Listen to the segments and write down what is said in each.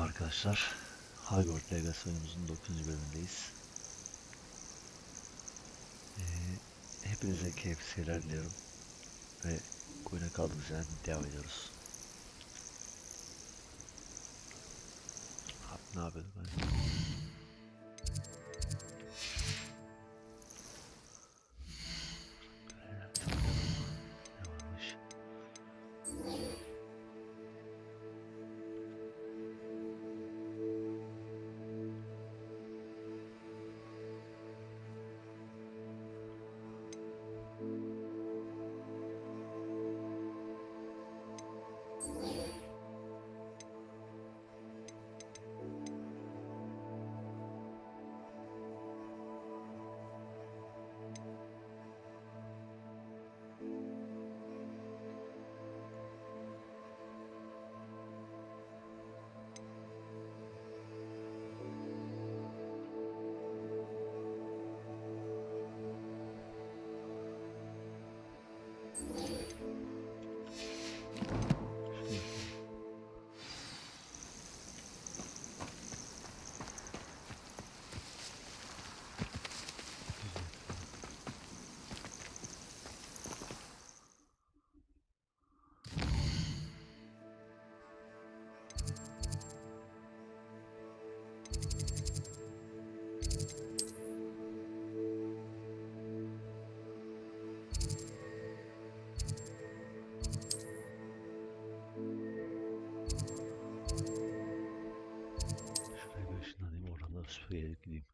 Arkadaşlar, Hogwarts Legacy oyunumuzun 9. bölümündeyiz. Hepinize keyifli seyirler diliyorum ve oyuna kaldığımız yerden devam ediyoruz. Abi ne yapıyorduk ben? Ne varmış? Şuraya bir ışınlanayım, oradan süpürgeye gideyim.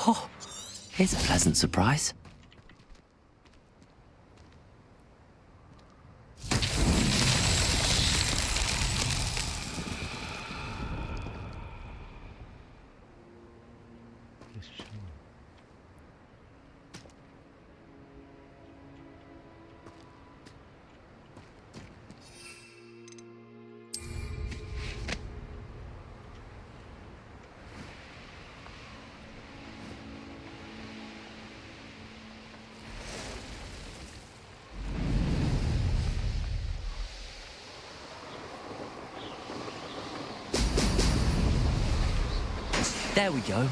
Oh, here's a pleasant surprise. Hiçbir şey olmadı. There we go.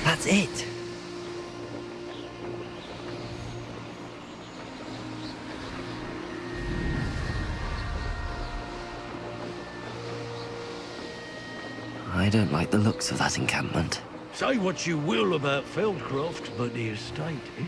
That's it. I don't like the looks of that encampment. Say what you will about Feldcroft, but the estate is...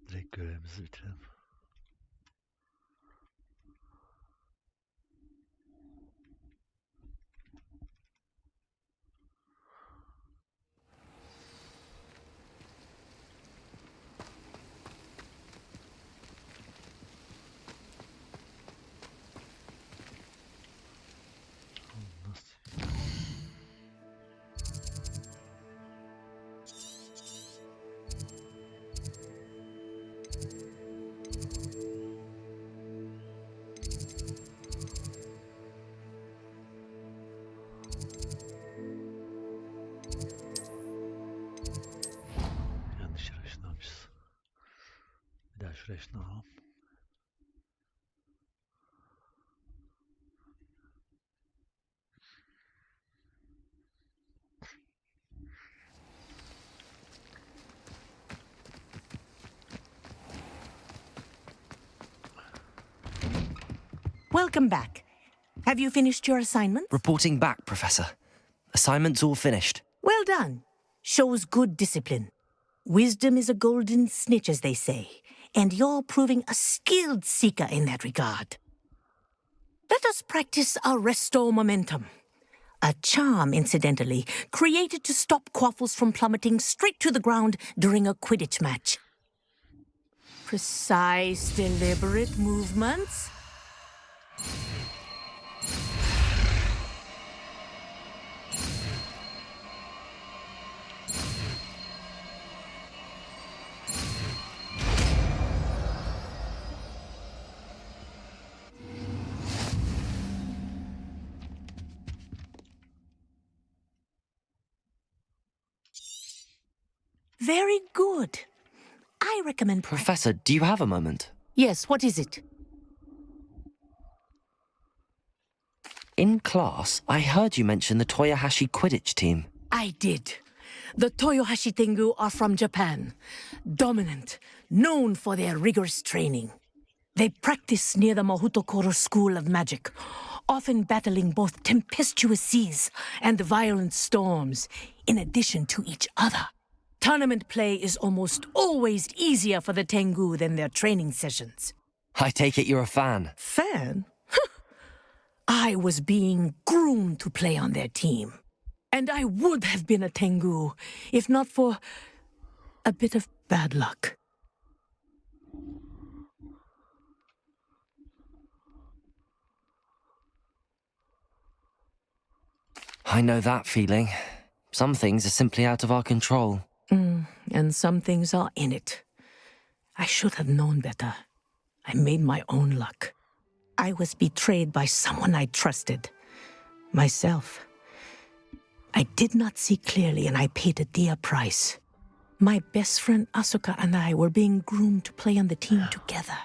Direkt görevimizi bitirelim. Nasıl? Yanlış yere ışınlanmışız. Bir daha şuraya ışınlanalım. Welcome back. Have you finished your assignment? Reporting back, Professor. Assignment's all finished. Well done. Shows good discipline. Wisdom is a golden snitch, as they say, and you're proving a skilled seeker in that regard. Let us practice Arresto Momentum. A charm, incidentally, created to stop quaffles from plummeting straight to the ground during a Quidditch match. Precise, deliberate movements. Very good. I recommend... Professor, do you have a moment? Yes, what is it? In class, I heard you mention the Toyohashi Quidditch team. I did. The Toyohashi Tengu are from Japan. Dominant, known for their rigorous training. They practice near the Mahutokoro School of Magic, often battling both tempestuous seas and violent storms, in addition to each other. Tournament play is almost always easier for the Tengu than their training sessions. I take it you're a fan. Fan? I was being groomed to play on their team. And I would have been a Tengu, if not for a bit of bad luck. I know that feeling. Some things are simply out of our control. And some things are in it. I should have known better. I made my own luck. I was betrayed by someone I trusted. Myself. I did not see clearly and I paid a dear price. My best friend Asuka and I were being groomed to play on the team together.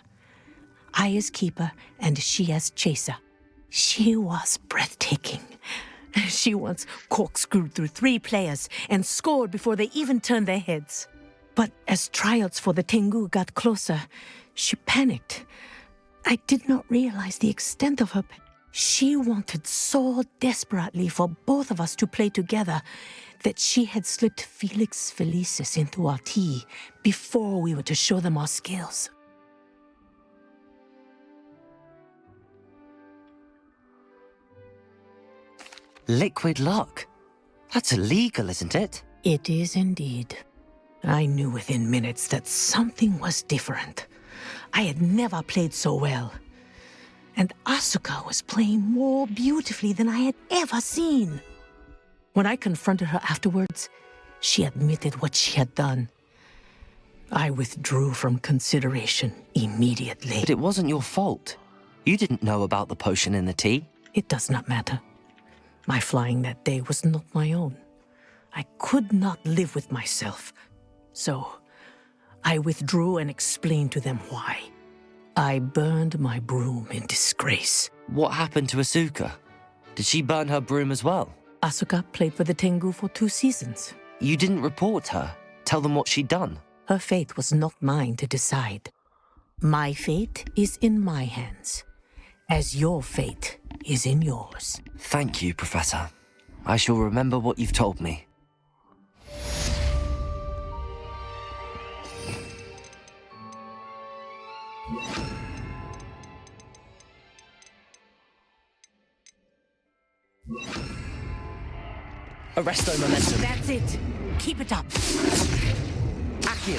I as keeper and she as chaser. She was breathtaking. She once corkscrewed through 3 players and scored before they even turned their heads. But as tryouts for the Tengu got closer, she panicked. I did not realize the extent of her pain. She wanted so desperately for both of us to play together that she had slipped Felix Felicis into our tea before we were to show them our skills. Liquid luck? That's illegal, isn't it? It is indeed. I knew within minutes that something was different. I had never played so well. And Asuka was playing more beautifully than I had ever seen. When I confronted her afterwards, she admitted what she had done. I withdrew from consideration immediately. But it wasn't your fault. You didn't know about the potion in the tea. It does not matter. My flying that day was not my own. I could not live with myself. So, I withdrew and explained to them why. I burned my broom in disgrace. What happened to Asuka? Did she burn her broom as well? Asuka played for the Tengu for 2 seasons. You didn't report her, tell them what she'd done. Her fate was not mine to decide. My fate is in my hands, as your fate is in yours. Thank you, Professor. I shall remember what you've told me. Arresto Momentum. That's it. Keep it up. Accio.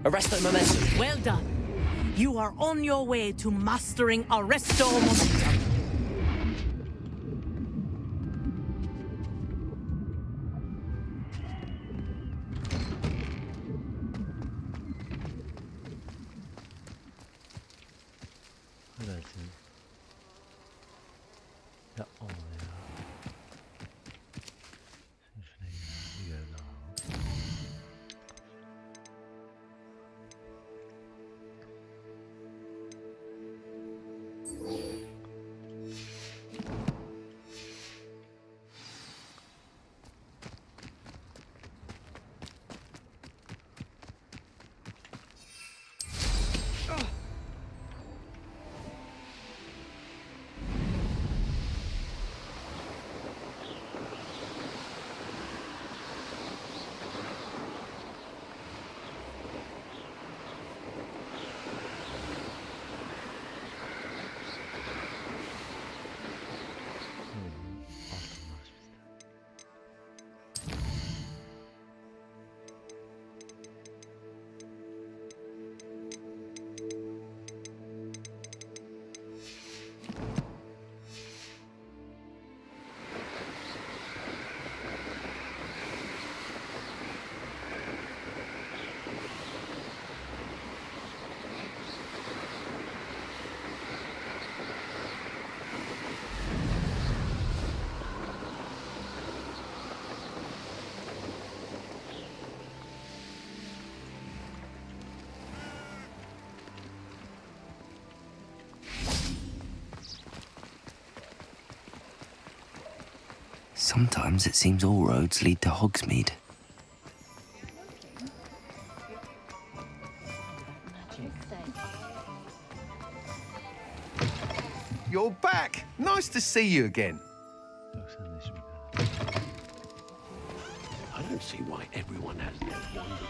Arresto Momentum. Well done. You are on your way to mastering Arresto Momentum. Hadi sen. Yapma onu ya. Şimdi şuna bir yer daha al. Sometimes it seems all roads lead to Hogsmeade. You're back! Nice to see you again. Yok sen de şimdi kadar. I don't see why everyone has their wonder.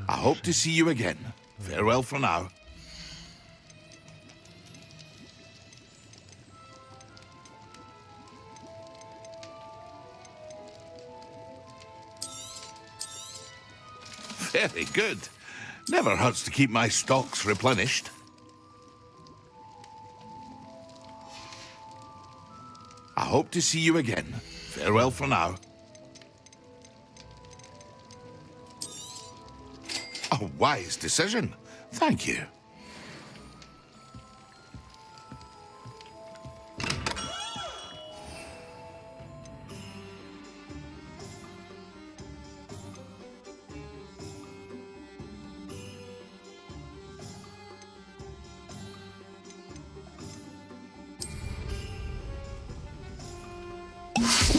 I hope to see you again. Farewell for now. Very good. Never hurts to keep my stocks replenished. I hope to see you again. Farewell for now. A wise decision. Thank you.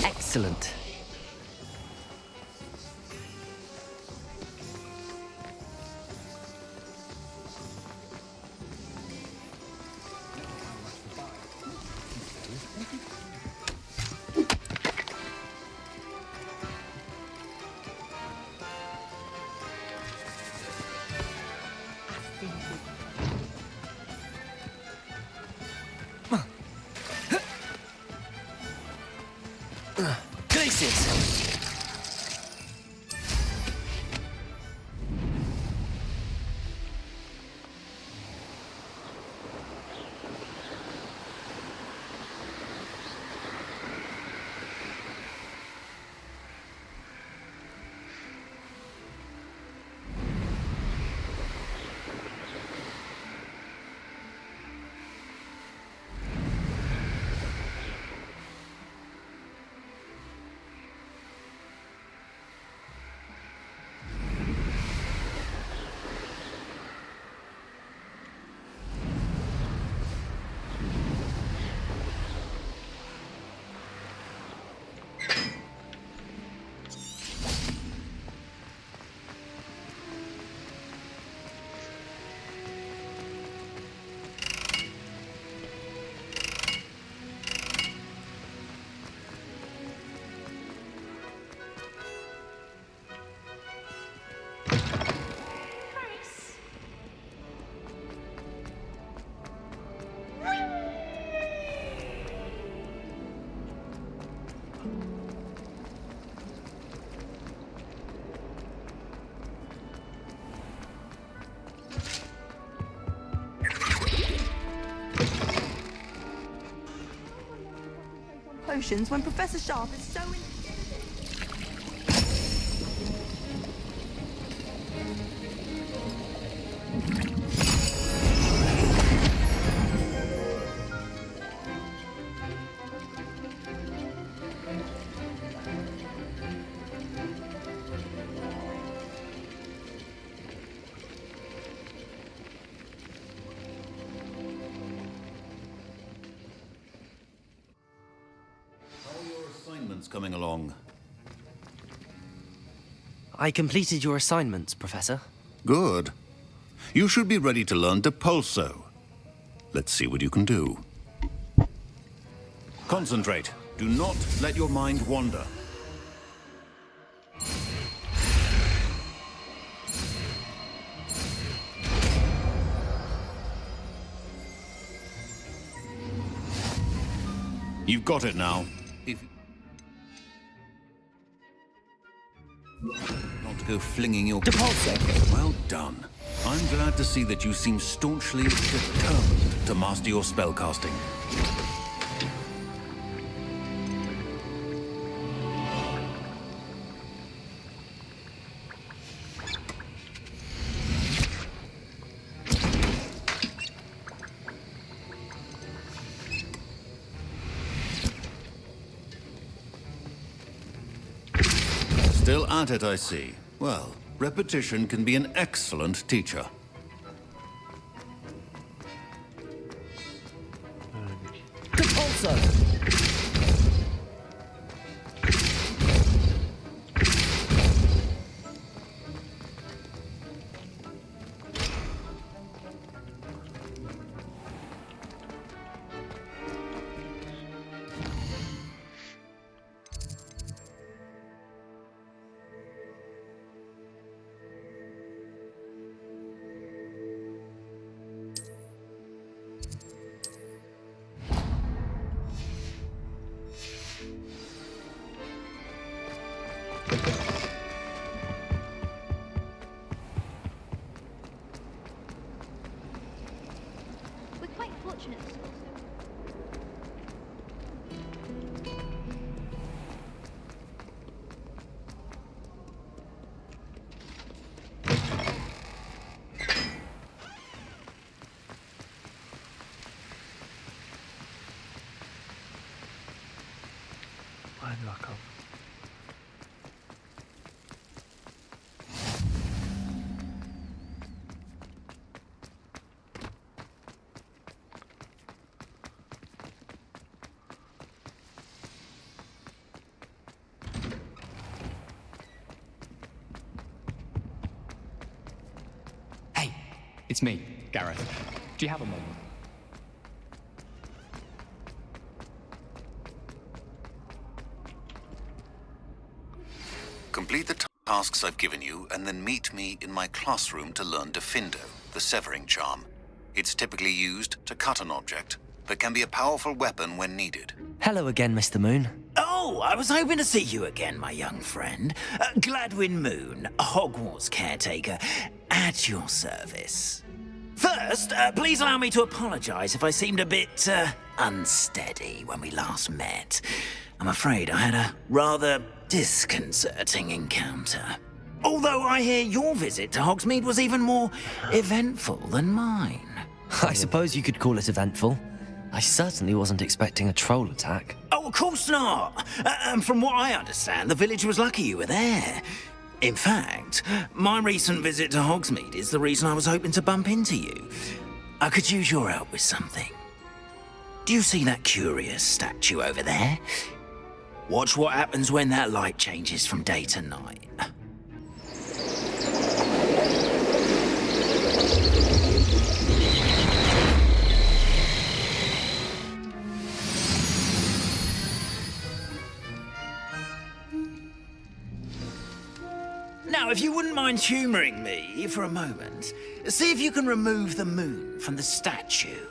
Excellent. Gracias. Potions when Professor Sharp is so in. Coming along. I completed your assignments, Professor. Good. You should be ready to learn Depulso. Let's see what you can do. Concentrate. Do not let your mind wander. You've got it now. If not to go flinging your... Depulso! Well done. I'm glad to see that you seem staunchly determined to master your spellcasting. Still at it, I see. Well, repetition can be an excellent teacher. Depulso! It's me, Gareth. Do you have a moment? Complete the tasks I've given you, and then meet me in my classroom to learn Defindo, the severing charm. It's typically used to cut an object, but can be a powerful weapon when needed. Hello again, Mr. Moon. Oh, I was hoping to see you again, my young friend. Gladwin Moon, Hogwarts caretaker, at your service. First, please allow me to apologize if I seemed a bit, unsteady when we last met. I'm afraid I had a rather disconcerting encounter. Although I hear your visit to Hogsmeade was even more eventful than mine. I suppose you could call it eventful. I certainly wasn't expecting a troll attack. Oh, of course not. And from what I understand, the village was lucky you were there. In fact, my recent visit to Hogsmeade is the reason I was hoping to bump into you. I could use your help with something. Do you see that curious statue over there? Watch what happens when that light changes from day to night. Now, if you wouldn't mind humouring me for a moment, see if you can remove the moon from the statue.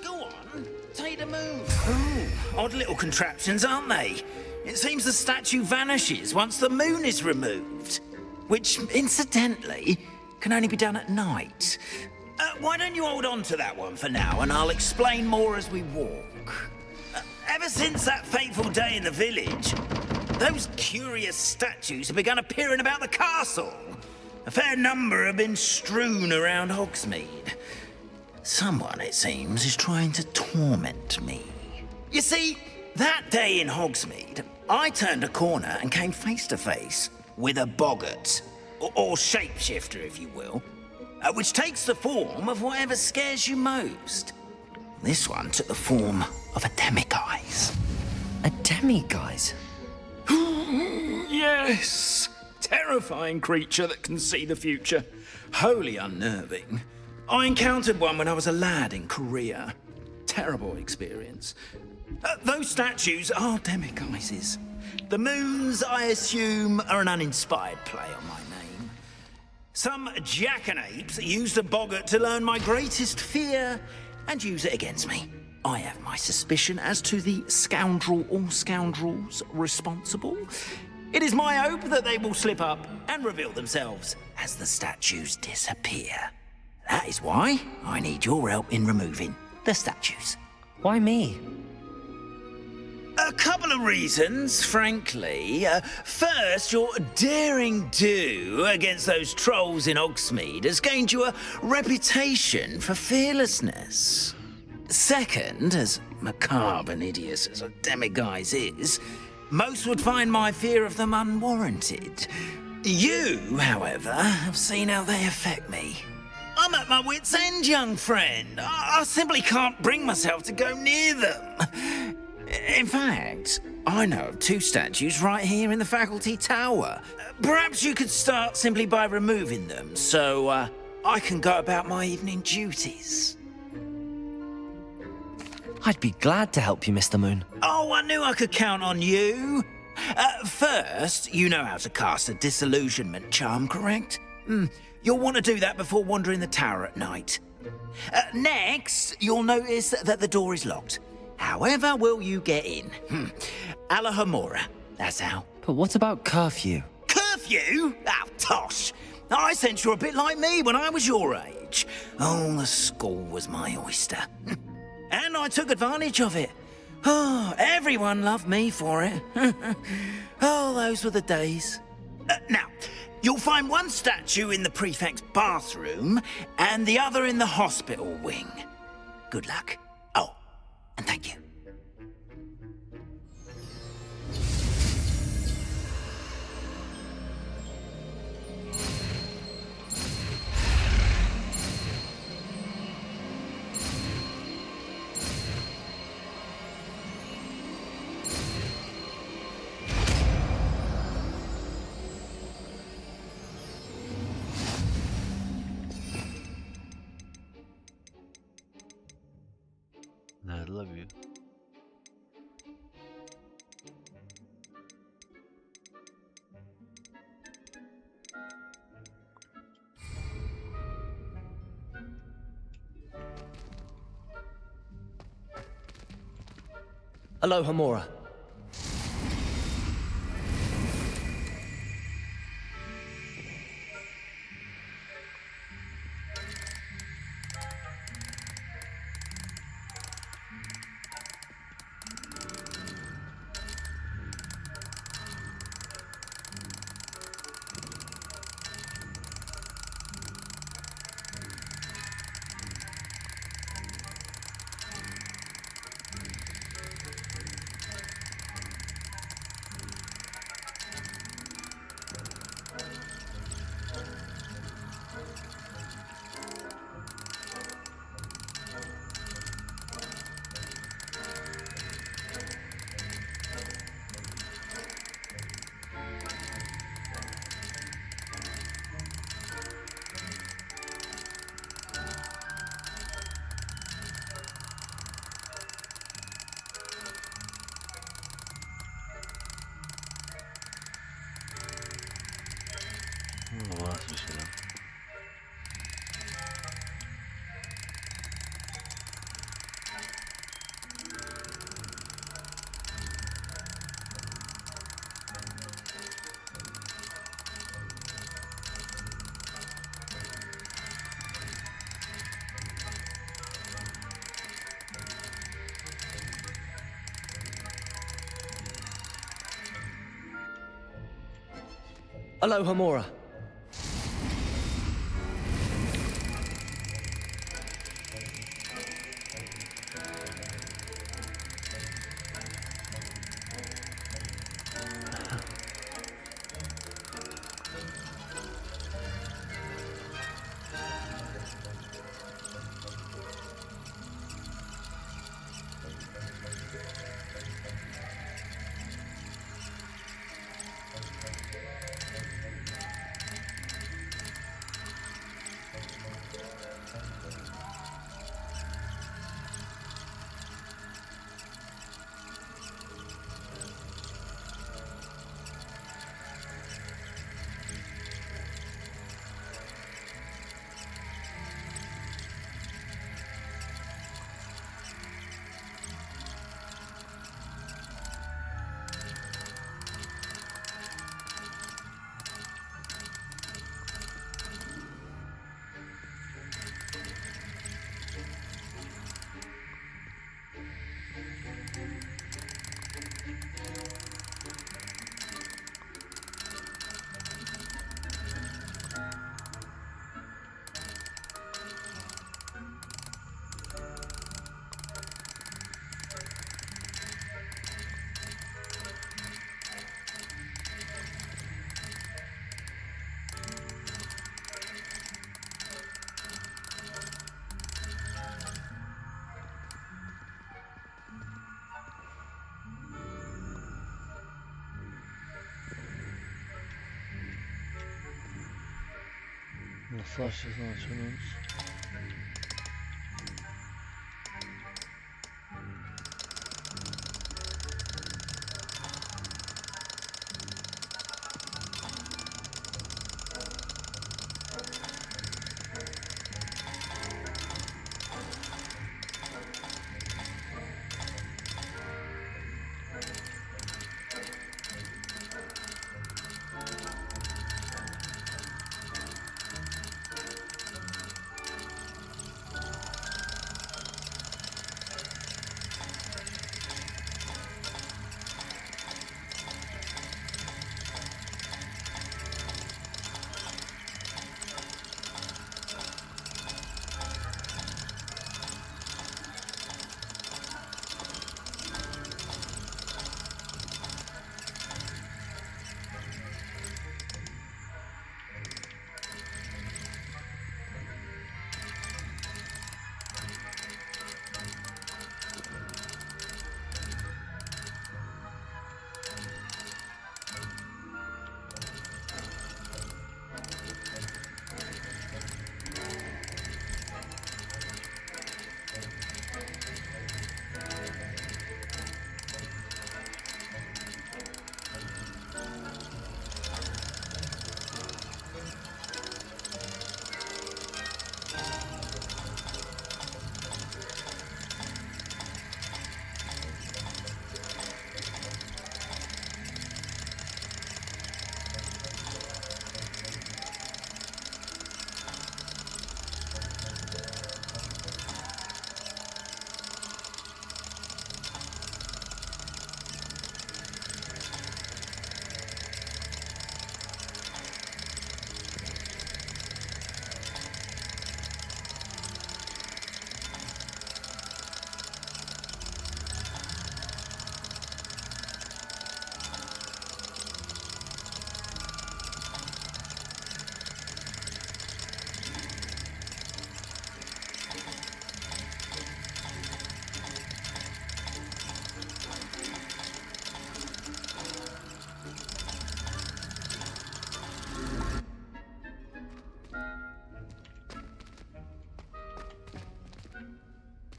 Go on, take the moon. Oh, odd little contraptions, aren't they? It seems the statue vanishes once the moon is removed, which, incidentally, can only be done at night. Why don't you hold on to that one for now, and I'll explain more as we walk. Ever since that fateful day in the village, those curious statues have begun appearing about the castle. A fair number have been strewn around Hogsmeade. Someone, it seems, is trying to torment me. You see, that day in Hogsmeade, I turned a corner and came face to face with a boggart, or shapeshifter, if you will, which takes the form of whatever scares you most. This one took the form of a demiguise. A demiguise? Yes! Terrifying creature that can see the future. Wholly unnerving. I encountered one when I was a lad in Korea. Terrible experience. Those statues are demiguises. The moons, I assume, are an uninspired play on my name. Some jackanapes used a boggart to learn my greatest fear and use it against me. I have my suspicion as to the scoundrel or scoundrels responsible. It is my hope that they will slip up and reveal themselves as the statues disappear. That is why I need your help in removing the statues. Why me? A couple of reasons, frankly. First, your daring do against those trolls in Hogsmeade has gained you a reputation for fearlessness. Second, as macabre and hideous as a demiguise is, most would find my fear of them unwarranted. You, however, have seen how they affect me. I'm at my wit's end, young friend. I simply can't bring myself to go near them. In fact, I know of two statues right here in the faculty tower. Perhaps you could start simply by removing them, so I can go about my evening duties. I'd be glad to help you, Mr. Moon. Oh, I knew I could count on you. First, you know how to cast a disillusionment charm, correct? You'll want to do that before wandering the tower at night. Next, you'll notice that the door is locked. However will you get in? Alohomora, that's how. But what about curfew? Curfew? Oh, tosh. I sense you're a bit like me when I was your age. Oh, the school was my oyster. And I took advantage of it. Oh, everyone loved me for it. Oh, those were the days. Now, you'll find one statue in the prefect's bathroom and the other in the hospital wing. Good luck. Oh, and thank you. Nerede la büyü? Alohomora. Bu nasıl bir şey lan? Alohomora. Nasıl açacağız, açamıyoruz?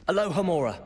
Alohomora.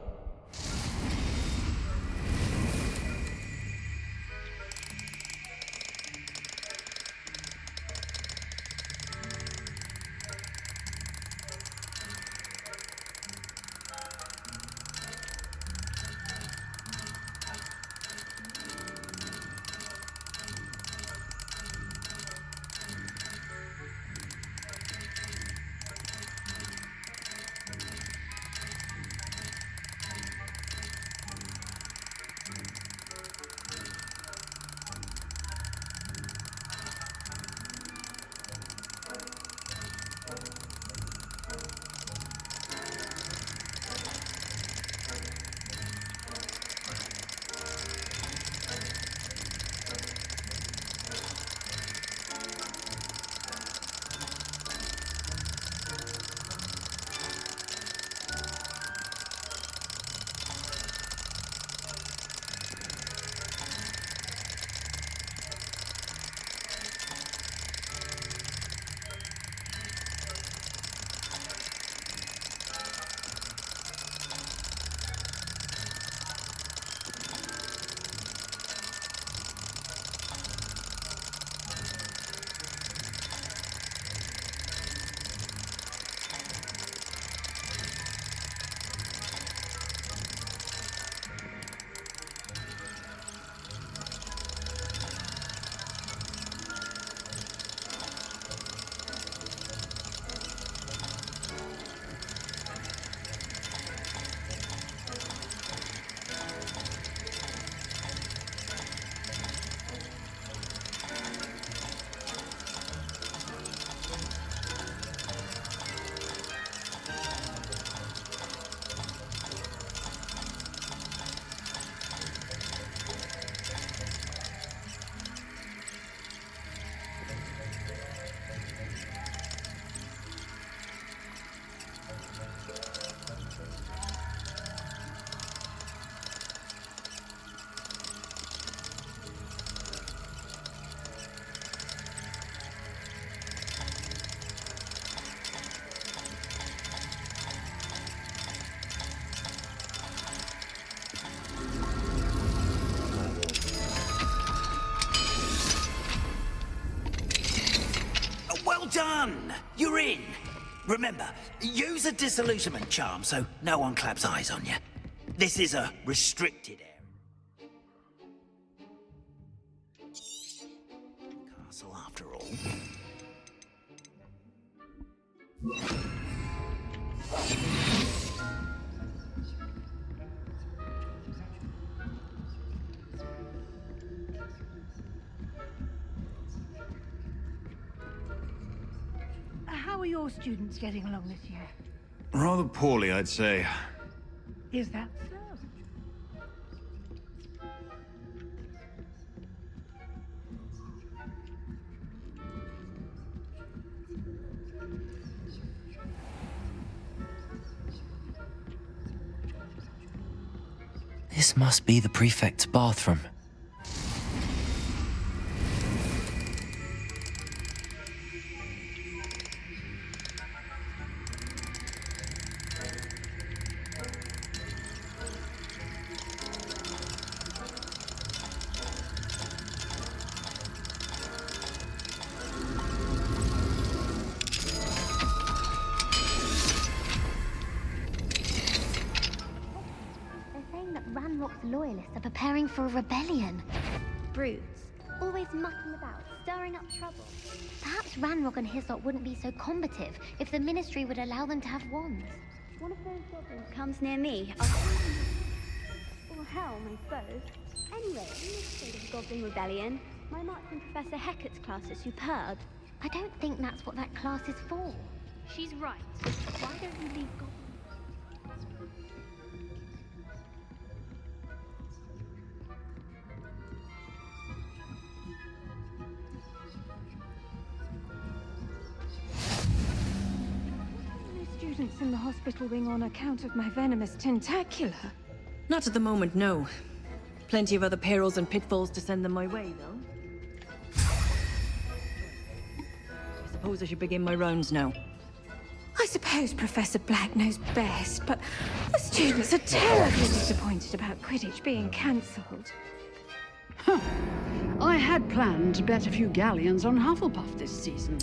Done! You're in! Remember, use a disillusionment charm so no one claps eyes on you. This is a restricted area. Castle after all. How are your students getting along this year? Rather poorly, I'd say. Is that so? This must be the prefect's bathroom. Loyalists are preparing for a rebellion. Brutes, always mucking about, stirring up trouble. Perhaps Ranrock and his lot wouldn't be so combative if the Ministry would allow them to have wands. One of those goblins comes near me, or helm, I suppose. Anyway, in this state of Goblin Rebellion, my marks in Professor Hecat's class are superb. I don't think that's what that class is for. She's right. Why don't you leave goblins? Students in the hospital wing on account of my venomous tentacular. Not at the moment, no. Plenty of other perils and pitfalls to send them my way, though. I suppose I should begin my rounds now. I suppose Professor Black knows best, but the students are terribly disappointed about Quidditch being cancelled. I had planned to bet a few galleons on Hufflepuff this season.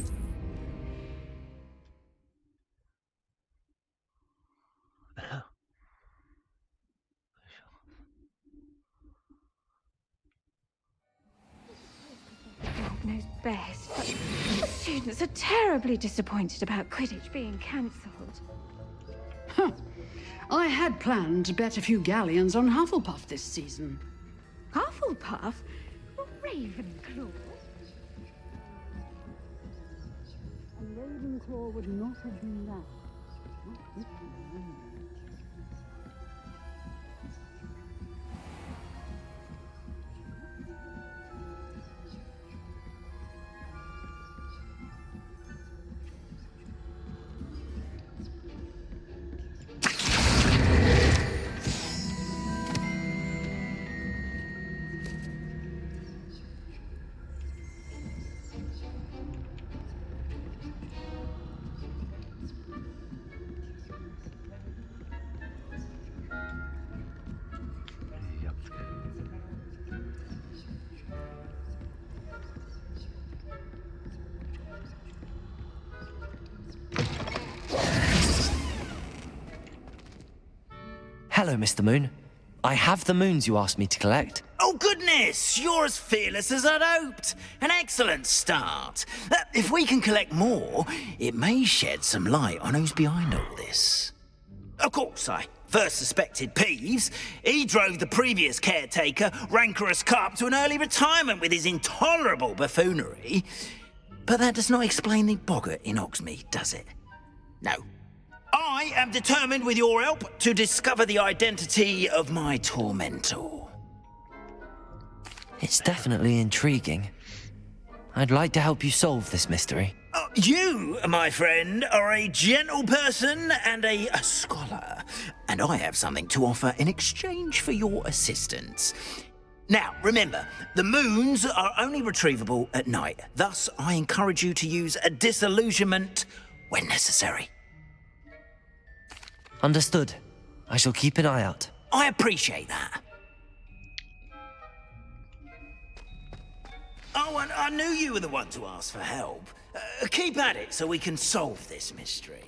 Knows best, but the students are terribly disappointed about Quidditch being cancelled. I had planned to bet a few galleons on Hufflepuff this season. Hufflepuff? Ravenclaw? And Ravenclaw would not have been that. Not this time. Hello, Mr. Moon. I have the moons you asked me to collect. Oh, goodness! You're as fearless as I'd hoped. An excellent start. If we can collect more, it may shed some light on who's behind all this. Of course, I first suspected Peeves. He drove the previous caretaker, Rancorous Carp, to an early retirement with his intolerable buffoonery. But that does not explain the boggart in Hogsmeade, does it? No. I am determined, with your help, to discover the identity of my tormentor. It's definitely intriguing. I'd like to help you solve this mystery. You, my friend, are a gentle person and a scholar, and I have something to offer in exchange for your assistance. Now, remember, the moons are only retrievable at night. Thus, I encourage you to use a disillusionment when necessary. Understood. I shall keep an eye out. I appreciate that. Oh, and I knew you were the one to ask for help. Keep at it so we can solve this mystery.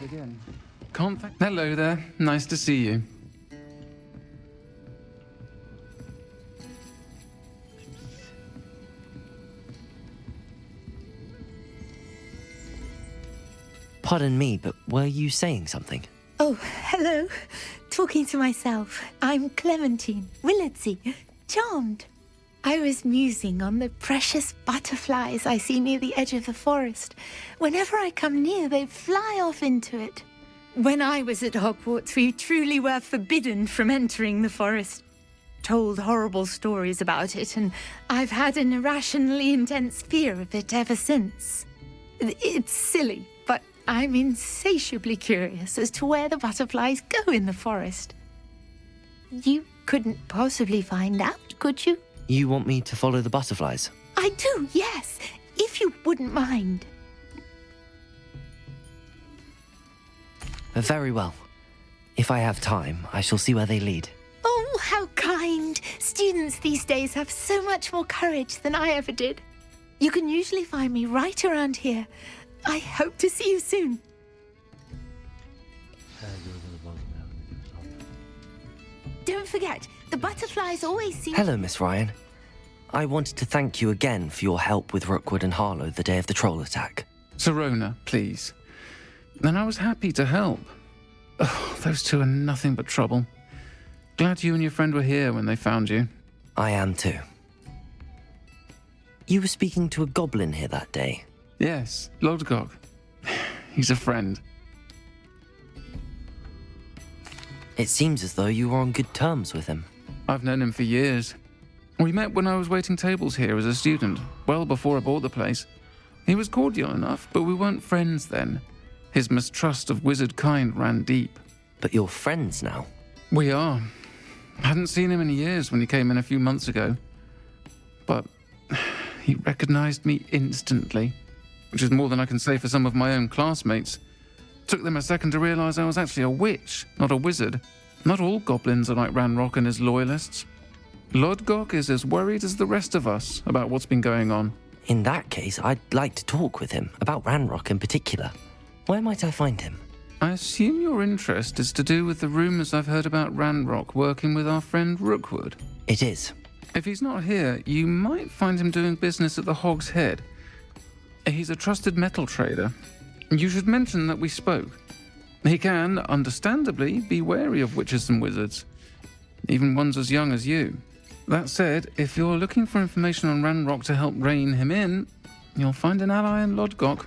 Again. Hello there. Nice to see you. Pardon me, but were you saying something? Oh, hello. Talking to myself. I'm Clementine Willardsey. Charmed. I was musing on the precious butterflies I see near the edge of the forest. Whenever I come near, they fly off into it. When I was at Hogwarts, we truly were forbidden from entering the forest. Told horrible stories about it, and I've had an irrationally intense fear of it ever since. It's silly, but I'm insatiably curious as to where the butterflies go in the forest. You couldn't possibly find out, could you? You want me to follow the butterflies? I do, yes, if you wouldn't mind. Very well. If I have time, I shall see where they lead. Oh, how kind. Students these days have so much more courage than I ever did. You can usually find me right around here. I hope to see you soon. Don't forget, the butterflies always seem... Hello, Miss Ryan. I wanted to thank you again for your help with Rookwood and Harlow the day of the troll attack. Sirona, please. And I was happy to help. Oh, those two are nothing but trouble. Glad you and your friend were here when they found you. I am too. You were speaking to a goblin here that day. Yes, Lodgok. He's a friend. It seems as though you were on good terms with him. I've known him for years. We met when I was waiting tables here as a student, well before I bought the place. He was cordial enough, but we weren't friends then. His mistrust of wizard kind ran deep. But you're friends now? We are. Hadn't seen him in years when he came in a few months ago. But he recognized me instantly, which is more than I can say for some of my own classmates. Took them a second to realize I was actually a witch, not a wizard. Not all goblins are like Ranrock and his loyalists. Lodgok is as worried as the rest of us about what's been going on. In that case, I'd like to talk with him, about Ranrock in particular. Where might I find him? I assume your interest is to do with the rumors I've heard about Ranrock working with our friend Rookwood. It is. If he's not here, you might find him doing business at the Hog's Head. He's a trusted metal trader. You should mention that we spoke. He can, understandably, be wary of witches and wizards, even ones as young as you. That said, if you're looking for information on Ranrock to help rein him in, you'll find an ally in Lodgok.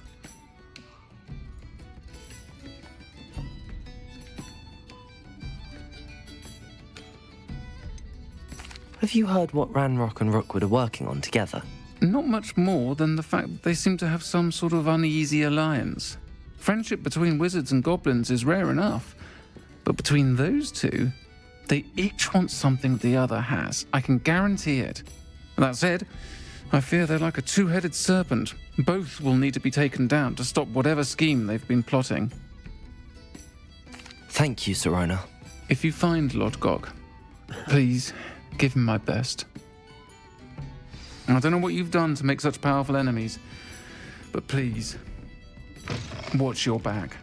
Have you heard what Ranrock and Rookwood are working on together? Not much more than the fact that they seem to have some sort of uneasy alliance. Friendship between wizards and goblins is rare enough, but between those two, they each want something the other has. I can guarantee it. That said, I fear they're like a two-headed serpent. Both will need to be taken down to stop whatever scheme they've been plotting. Thank you, Sirona. If you find Lodgok, please give him my best. I don't know what you've done to make such powerful enemies, but please, watch your back.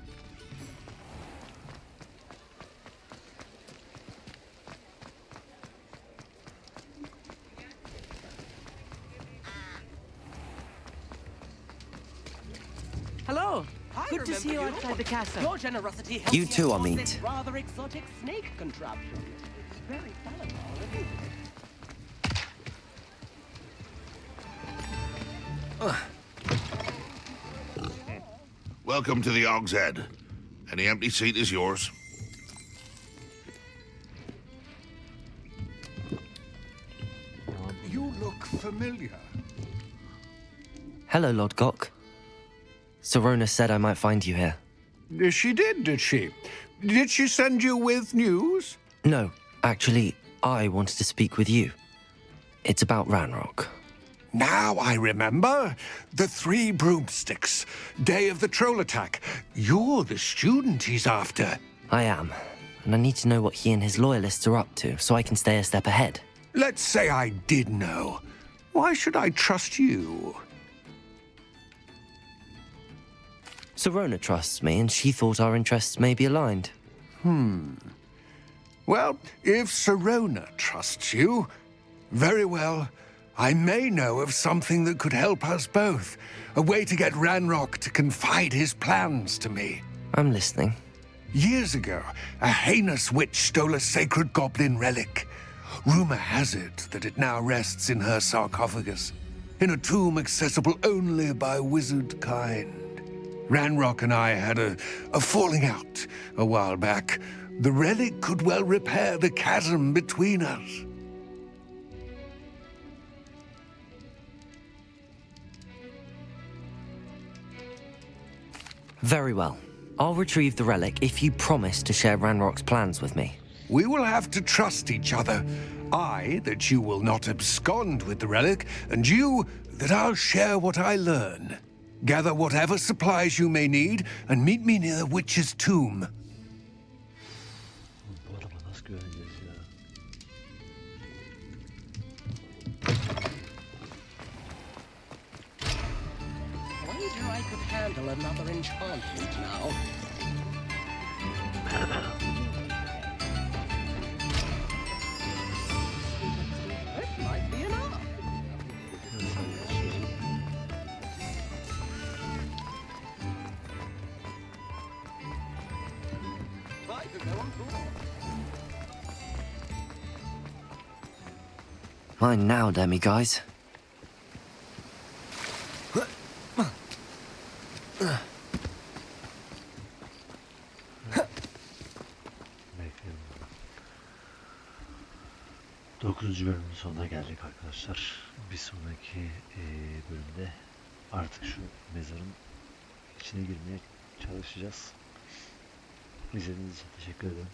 Hello. Good to see you outside the castle. Your generosity helps You too, afford Amit. this rather exotic snake contraption. It's very valuable, isn't it? Welcome to the Hog's Head. Any empty seat is yours. You look familiar. Hello, Lodgok. Sirona said I might find you here. She did she? Did she send you with news? No, actually, I wanted to speak with you. It's about Ranrock. Now I remember. The 3 broomsticks. Day of the troll attack. You're the student he's after. I am, and I need to know what he and his loyalists are up to so I can stay a step ahead. Let's say I did know. Why should I trust you? Sirona trusts me, and she thought our interests may be aligned. Well, if Sirona trusts you, very well. I may know of something that could help us both. A way to get Ranrock to confide his plans to me. I'm listening. Years ago, a heinous witch stole a sacred goblin relic. Rumor has it that it now rests in her sarcophagus, in a tomb accessible only by wizard kind. Ranrock and I had a falling out a while back. The relic could well repair the chasm between us. Very well. I'll retrieve the relic if you promise to share Ranrock's plans with me. We will have to trust each other. I, that you will not abscond with the relic, and you, that I'll share what I learn. Gather whatever supplies you may need, and meet me near the witch's tomb. Nasıl güveneceğiz ya? Wager I could handle another enchantment now. That might be enough. I could go on tour. Mine now, Demi guys. Bekleyelim. 9. bölümün sonuna geldik arkadaşlar. Bir sonraki bölümde artık şu mezarın içine girmeye çalışacağız. İzlediğiniz için teşekkür ederim.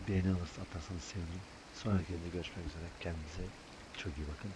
Beğeni atarsanız sevinirim. Sonraki bölümde görüşmek üzere. Kendinize çok iyi bakın.